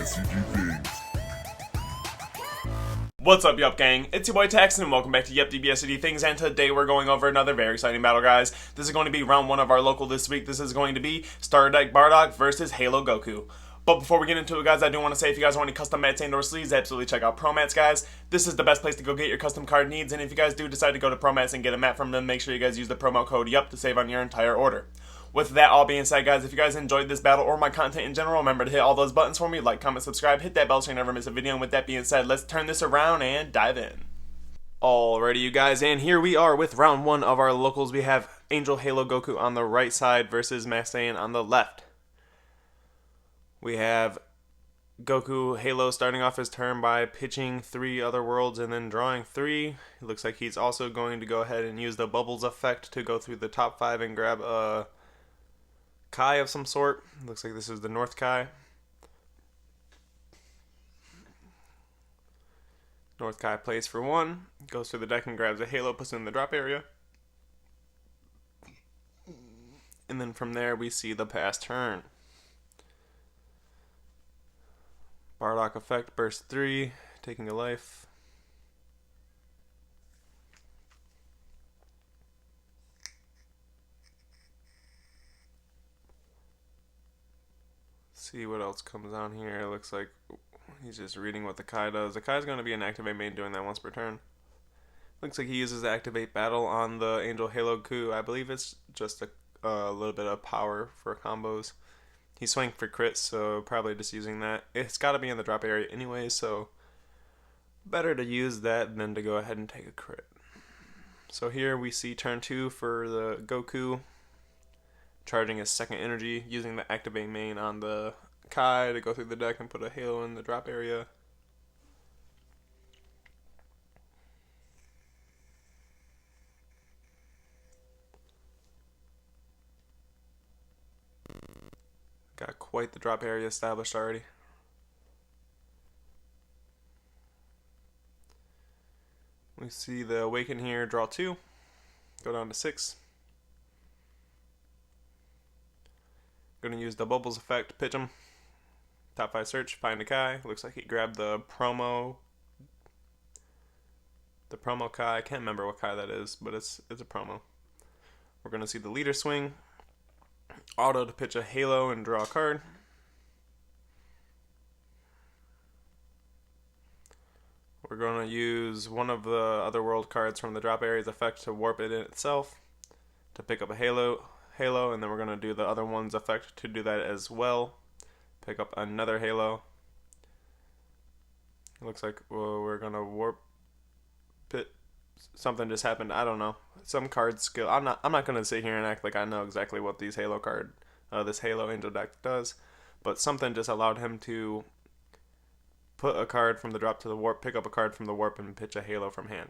DBSCG things. What's up, Yuhp gang? It's your boy Taxon, and welcome back to Yuhp DBSCG Things, and today we're going over another very exciting battle, guys. This is going to be round 1 of our local this week. This is going to be Starter Bardock versus Halo Goku. But before we get into it, guys, I do want to say if you guys want any custom mats and or sleeves, absolutely check out Promats, guys. This is the best place to go get your custom card needs, and if you guys do decide to go to Promats and get a mat from them, make sure you guys use the promo code YUHP to save on your entire order. With that all being said, guys, if you guys enjoyed this battle or my content in general, remember to hit all those buttons for me, like, comment, subscribe, hit that bell so you never miss a video, and with that being said, let's turn this around and dive in. Alrighty, you guys, and here we are with round 1 of our locals. We have Angel Halo Goku on the right side versus Max Saiyan on the left. We have Goku Halo starting off his turn by pitching 3 other worlds and then drawing 3. It looks like he's also going to go ahead and use the bubbles effect to go through the top 5 and grab a Kai of some sort. Looks like this is the North Kai. North Kai plays for 1, goes through the deck and grabs a Halo, puts it in the drop area. And then from there we see the pass turn. Bardock effect, burst 3, taking a life. See what else comes on here. It looks like he's just reading what the Kai does. The Kai is going to be an activate main doing that once per turn. Looks like he uses the activate battle on the Angel Halo Goku. I believe it's just a little bit of power for combos. He's swinging for crits, so probably just using that. It's got to be in the drop area anyway, so better to use that than to go ahead and take a crit. So here we see turn 2 for the Goku, charging his second energy, using the activate main on the Kai to go through the deck and put a Halo in the drop area. Got quite the drop area established already. We see the Awaken here, draw 2, go down to 6. Gonna use the bubbles effect, pitch him. Top 5 search, find a Kai. Looks like he grabbed the promo Kai. I can't remember what Kai that is, but it's a promo. We're gonna see the leader swing. Auto to pitch a Halo and draw a card. We're going to use one of the other world cards from the drop area's effect to warp it in itself to pick up a Halo, and then we're going to do the other one's effect to do that as well. Pick up another Halo. It looks like we're going to warp it. Something just happened. I don't know. Some card skill. I'm not going to sit here and act like I know exactly what these Halo card, this Halo Angel deck does, but something just allowed him to put a card from the drop to the warp, pick up a card from the warp, and pitch a Halo from hand.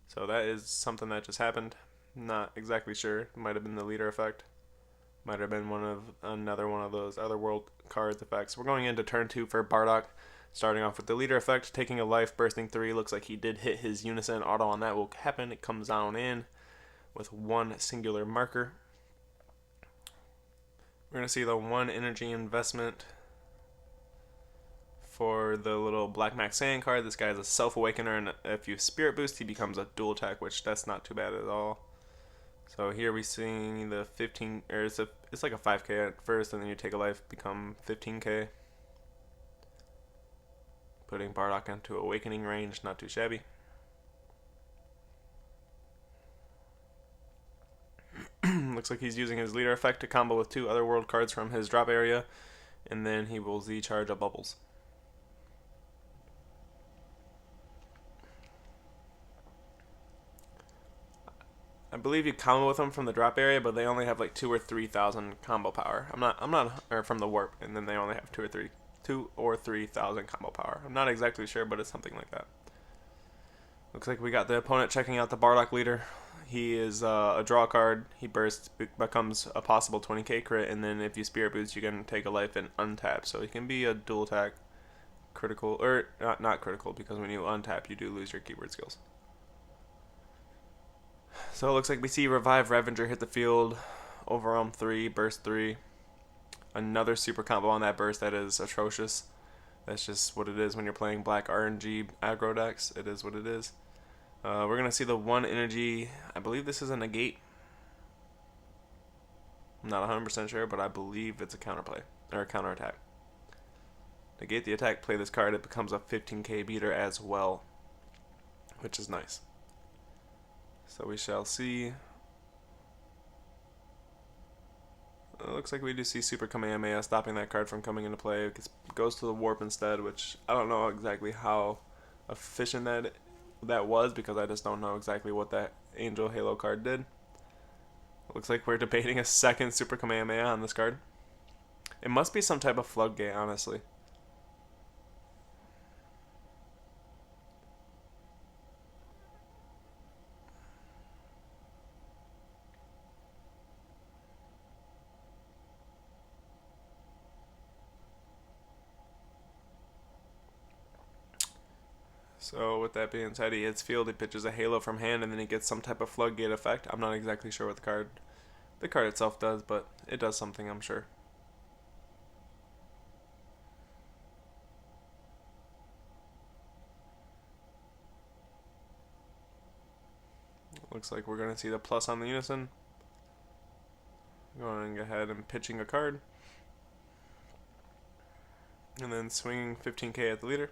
So that is something that just happened. Not exactly sure. It might have been the leader effect. Might have been another one of those other world cards effects. We're going into turn 2 for Bardock. Starting off with the leader effect, taking a life, bursting 3. Looks like he did hit his unison. Auto on that will happen. It comes down in with 1 singular marker. We're going to see the 1 energy investment for the little Black Max Saiyan card. This guy is a self-awakener, and if you spirit boost, he becomes a dual attack, which that's not too bad at all. So here we see the 15, or it's like a 5k at first, and then you take a life, become 15k. Putting Bardock into awakening range, not too shabby. Looks like he's using his leader effect to combo with 2 other world cards from his drop area, and then he will Z-charge a bubbles. I believe you combo with them from the drop area, but they only have like 2,000 or 3,000 combo power. Or from the warp, and then they only have 2,000 or 3,000 combo power. I'm not exactly sure, but it's something like that. Looks like we got the opponent checking out the Bardock leader. He is a draw card. He bursts, becomes a possible 20k crit, and then if you spirit boost, you can take a life and untap. So he can be a dual attack, critical, or not critical, because when you untap, you do lose your keyword skills. So it looks like we see Revive Ravager hit the field, Overwhelm 3, Burst 3. Another super combo on that burst that is atrocious. That's just what it is when you're playing black RNG aggro decks. It is what it is. We're going to see the 1 energy. I believe this is a negate. I'm not 100% sure, but I believe it's a counterplay or a counterattack. Negate the attack, play this card. It becomes a 15k beater as well, which is nice. So we shall see. It looks like we do see Super Kamehameha stopping that card from coming into play. It goes to the warp instead, which I don't know exactly how efficient that was, because I just don't know exactly what that Angel Halo card did. It looks like we're debating a second Super Kamehameha on this card. It must be some type of floodgate, honestly. So with that being said, he hits field, he pitches a Halo from hand, and then he gets some type of floodgate effect. I'm not exactly sure what the card itself does, but it does something, I'm sure. Looks like we're going to see the plus on the Unison. Going ahead and pitching a card. And then swinging 15k at the leader.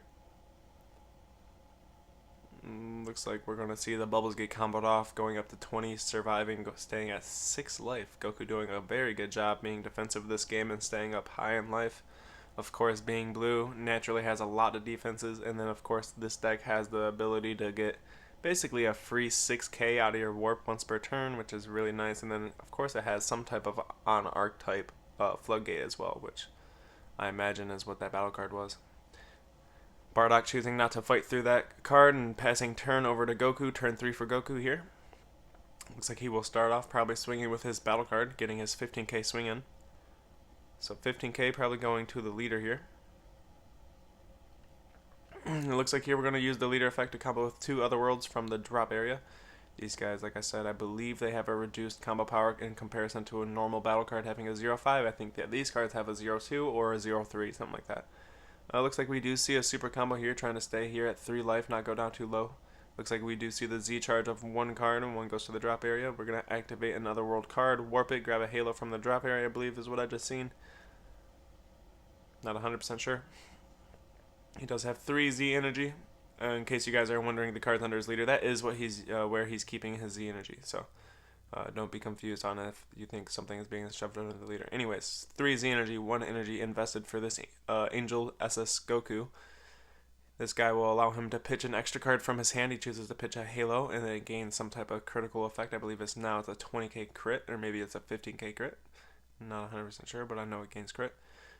Looks like we're going to see the bubbles get comboed off, going up to 20, surviving, staying at 6 life. Goku doing a very good job being defensive this game and staying up high in life. Of course, being blue naturally has a lot of defenses, and then of course this deck has the ability to get basically a free 6k out of your warp once per turn, which is really nice. And then of course it has some type of on archetype floodgate as well, which I imagine is what that battle card was. Bardock choosing not to fight through that card and passing turn over to Goku. Turn 3 for Goku here. Looks like he will start off probably swinging with his battle card, getting his 15k swing in. So 15k probably going to the leader here. It looks like here we're going to use the leader effect to combo with 2 other worlds from the drop area. These guys, like I said, I believe they have a reduced combo power in comparison to a normal battle card having a 0.5. I think that these cards have a 0.2 or a 0.3, something like that. Looks like we do see a super combo here, trying to stay here at 3 life, not go down too low. Looks like we do see the Z charge of 1 card and 1 goes to the drop area. We're going to activate another world card, warp it, grab a Halo from the drop area, I believe is what I just seen. Not 100% sure. He does have 3 Z energy. In case you guys are wondering, the card's under his leader. That is what he's where he's keeping his Z energy. So don't be confused on if you think something is being shoved under the leader. Anyways, 3 Z energy, 1 energy invested for this Angel SS Goku. This guy will allow him to pitch an extra card from his hand. He chooses to pitch a Halo, and then it gains some type of critical effect. I believe it's a 20k crit, or maybe it's a 15k crit. Not 100% sure, but I know it gains crit.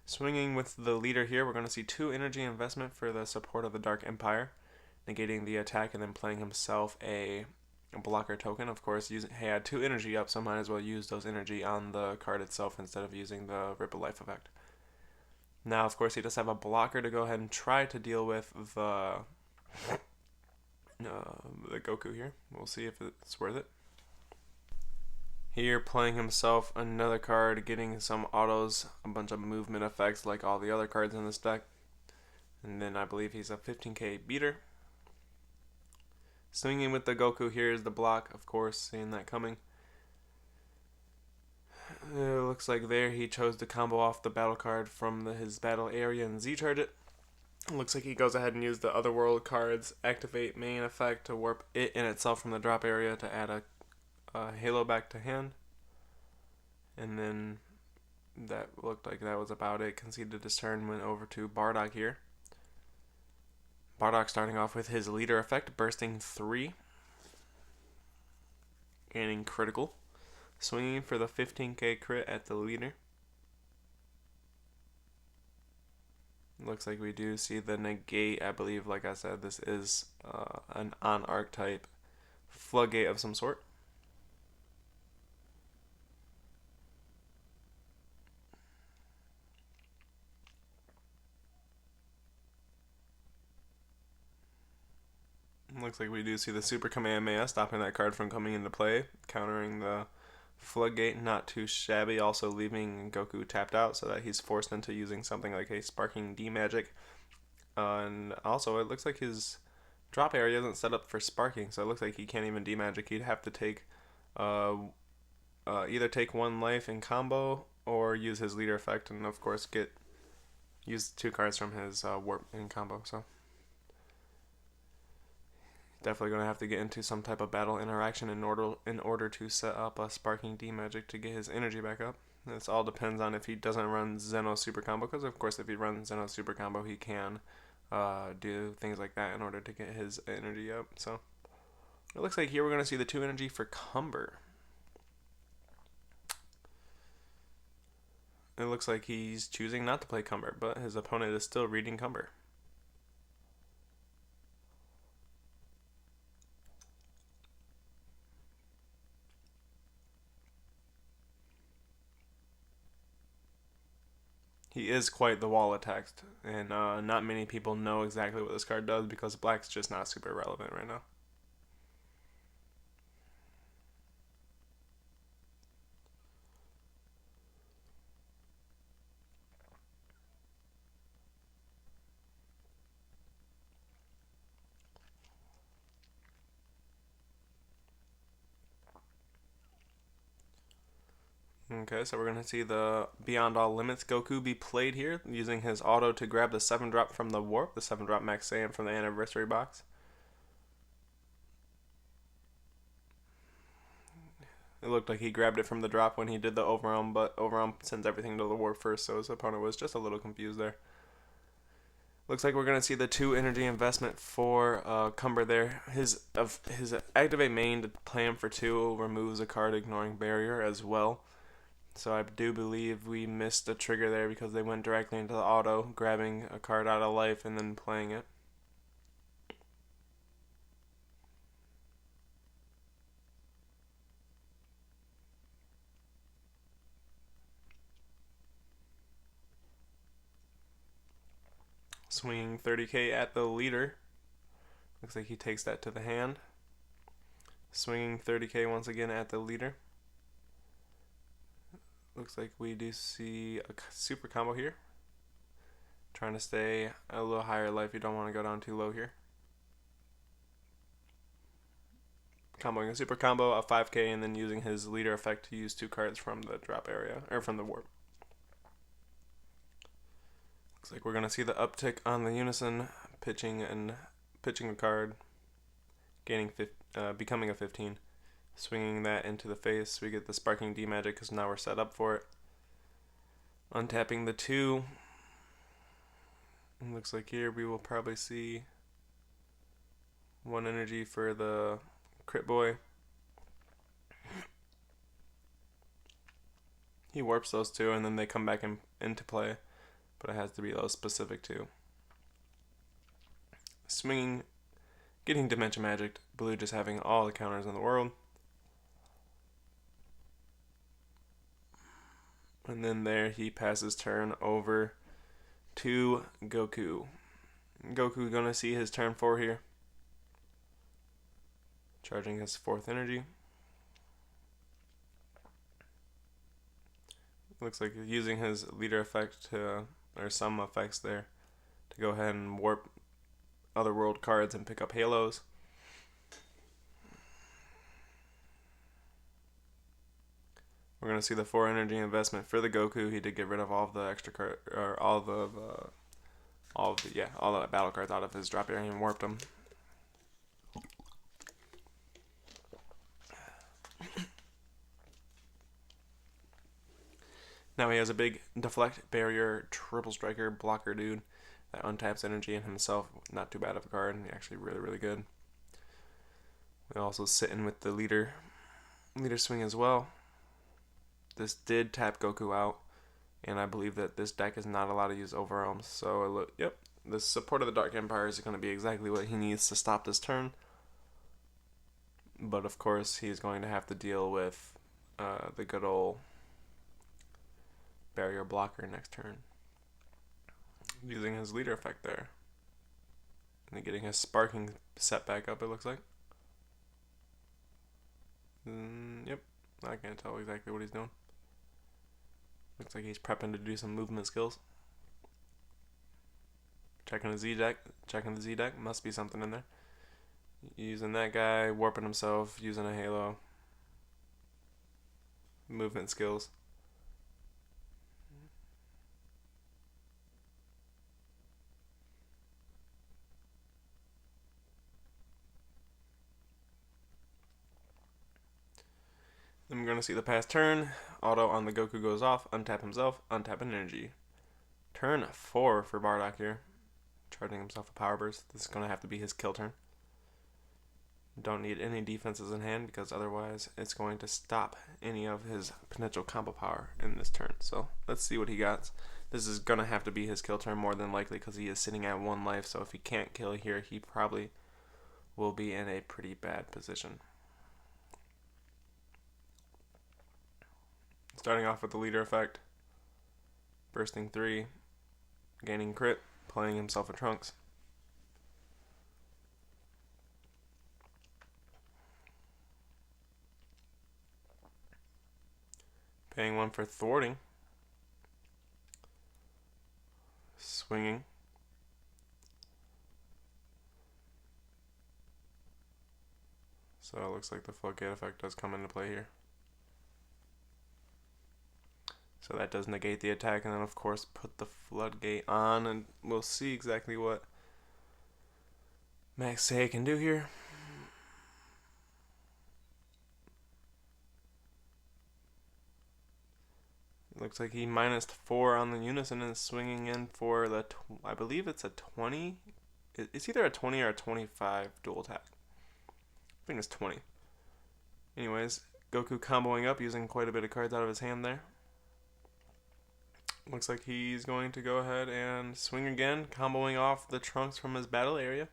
Swinging with the leader here, we're going to see 2 energy investment for the support of the Dark Empire, negating the attack and then playing himself a blocker token. Of course, he had 2 energy up, so might as well use those energy on the card itself instead of using the Ripple Life effect. Now, of course, he does have a blocker to go ahead and try to deal with the Goku here. We'll see if it's worth it. Here, playing himself another card, getting some autos, a bunch of movement effects like all the other cards in this deck. And then I believe he's a 15k beater. Swinging with the Goku here is the block, of course, seeing that coming. It looks like there he chose to combo off the battle card from his battle area and Z-charge it. Looks like he goes ahead and used the other world cards, activate main effect to warp it in itself from the drop area to add a Halo back to hand. And then that looked like that was about it. Conceded his turn, went over to Bardock here. Bardock starting off with his leader effect, bursting 3. Gaining critical. Swinging for the 15k crit at the leader. Looks like we do see the negate. I believe, like I said, this is an on-archetype floodgate of some sort. Looks like we do see the Super Kamehameha stopping that card from coming into play, countering the Floodgate, not too shabby, also leaving Goku tapped out so that he's forced into using something like a Sparking D magic. And also, it looks like his drop area isn't set up for Sparking, so it looks like he can't even D magic. He'd have to take either take one life in combo or use his leader effect, and of course use 2 cards from his warp in combo. So definitely gonna have to get into some type of battle interaction in order to set up a Sparking D magic to get his energy back up. This all depends on if he doesn't run Xeno super combo, because of course if he runs Xeno super combo he can do things like that in order to get his energy up. So it looks like here we're gonna see the 2 energy for Cumber. It looks like he's choosing not to play Cumber, but his opponent is still reading Cumber. He is quite the wall attacked, and not many people know exactly what this card does because black's just not super relevant right now. Okay, so we're going to see the Beyond All Limits Goku be played here, using his auto to grab the 7-drop from the Warp, the 7-drop Max Saiyan from the Anniversary box. It looked like he grabbed it from the drop when he did the Overwhelm, but Overwhelm sends everything to the Warp first, so his opponent was just a little confused there. Looks like we're going to see the 2 energy investment for Cumber there. His activate main to play him for 2 removes a card ignoring barrier as well. So I do believe we missed a trigger there because they went directly into the auto, grabbing a card out of life and then playing it. Swinging 30k at the leader. Looks like he takes that to the hand. Swinging 30k once again at the leader. Looks like we do see a super combo here. Trying to stay a little higher life. You don't want to go down too low here. Comboing a super combo, a 5k, and then using his leader effect to use 2 cards from the drop area, or from the warp. Looks like we're going to see the uptick on the Unison, pitching a card, becoming a 15. Swinging that into the face, we get the Sparking D magic because now we're set up for it. Untapping the 2. It looks like here we will probably see 1 energy for the Crit Boy. He warps those 2 and then they come back into play, but it has to be those specific 2. Swinging, getting Dimension Magic, blue just having all the counters in the world. And then there he passes turn over to Goku. Goku gonna see his turn 4 here. Charging his 4th energy. Looks like using his leader effect to, or some effects there, to go ahead and warp other world cards and pick up halos. We're gonna see the 4 energy investment for the Goku. He did get rid of all of the extra card, or all the battle cards out of his drop area and warped them. Now he has a big deflect, barrier, triple striker, blocker dude that untaps energy in himself. Not too bad of a card, and actually really good. We also sit in with the leader swing as well. This did tap Goku out, and I believe that this deck is not allowed to use Overwhelms. So, yep, the support of the Dark Empire is going to be exactly what he needs to stop this turn. But of course, he's going to have to deal with the good old barrier blocker next turn, using his leader effect there, and then getting his Sparking set back up. It looks like. Yep. I can't tell exactly what he's doing. Looks like he's prepping to do some movement skills. Checking the Z deck. Checking the Z deck. Must be something in there. Using that guy, warping himself, using a halo. Movement skills. Then we're going to see the pass turn. Auto on the Goku goes off. Untap himself. Untap an energy. Turn 4 for Bardock here. Charging himself a power burst. This is going to have to be his kill turn. Don't need any defenses in hand because otherwise it's going to stop any of his potential combo power in this turn. So let's see what he got. This is going to have to be his kill turn more than likely because he is sitting at 1 life. So if he can't kill here, he probably will be in a pretty bad position. Starting off with the leader effect. Bursting 3. Gaining crit. Playing himself a Trunks. Paying 1 for thwarting. Swinging. So it looks like the floodgate effect does come into play here. So that does negate the attack, and then of course put the floodgate on, and we'll see exactly what Max Say can do here. Looks like he -4 on the unison and is swinging in for the, I believe it's a 20. It's either a 20 or a 25 dual attack. I think it's 20. Anyways, Goku comboing up using quite a bit of cards out of his hand there. Looks like he's going to go ahead and swing again, comboing off the Trunks from his battle area.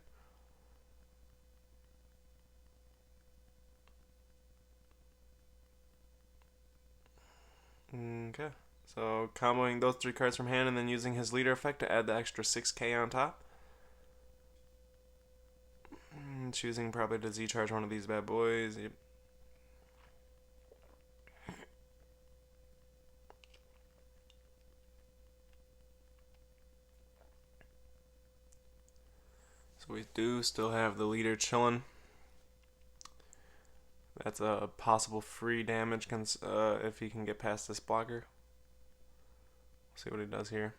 Okay, so comboing those 3 cards from hand and then using his leader effect to add the extra 6k on top. Choosing probably to Z-charge one of these bad boys. Yep. So we do still have the leader chilling. That's a possible free damage if he can get past this blocker. See what he does here.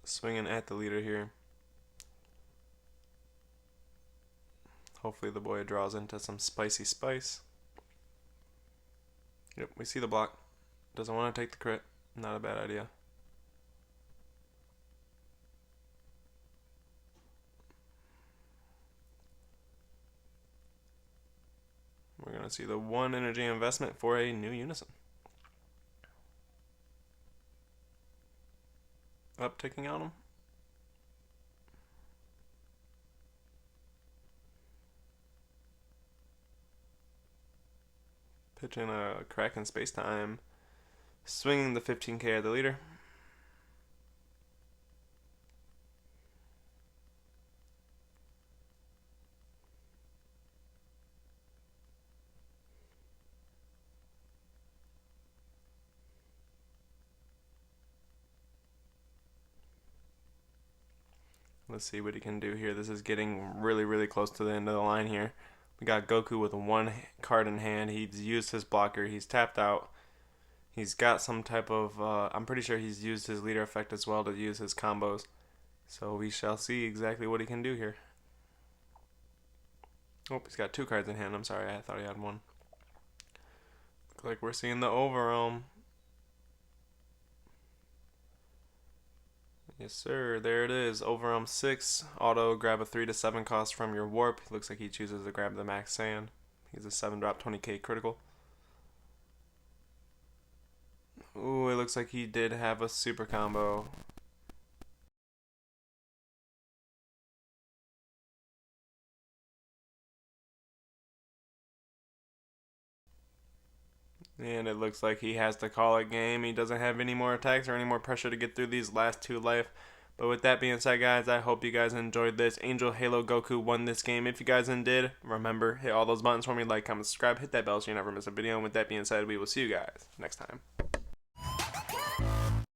Swinging at the leader here. Hopefully the boy draws into some spicy spice. Yep, we see the block. Doesn't want to take the crit. Not a bad idea. We're going to see the 1 energy investment for a new unison. Upticking on him. Pitching a crack in space-time. Swinging the 15k at the leader. Let's see what he can do here. This is getting really, really close to the end of the line here. We got Goku with 1 card in hand. He's used his blocker. He's tapped out. He's got some type of... I'm pretty sure he's used his leader effect as well to use his combos. So we shall see exactly what he can do here. Oh, he's got 2 cards in hand. I'm sorry, I thought he had 1. Looks like we're seeing the overwhelm. Yes, sir. There it is. Overwhelm 6. Auto grab a 3 to 7 cost from your warp. Looks like he chooses to grab the max sand. He's a 7-drop 20k critical. Ooh, it looks like he did have a super combo. And it looks like he has to call it game. He doesn't have any more attacks or any more pressure to get through these last 2 life. But with that being said, guys, I hope you guys enjoyed this. Angel Halo Goku won this game. If you guys did, remember, hit all those buttons for me, like, comment, subscribe, hit that bell so you never miss a video. And with that being said, we will see you guys next time.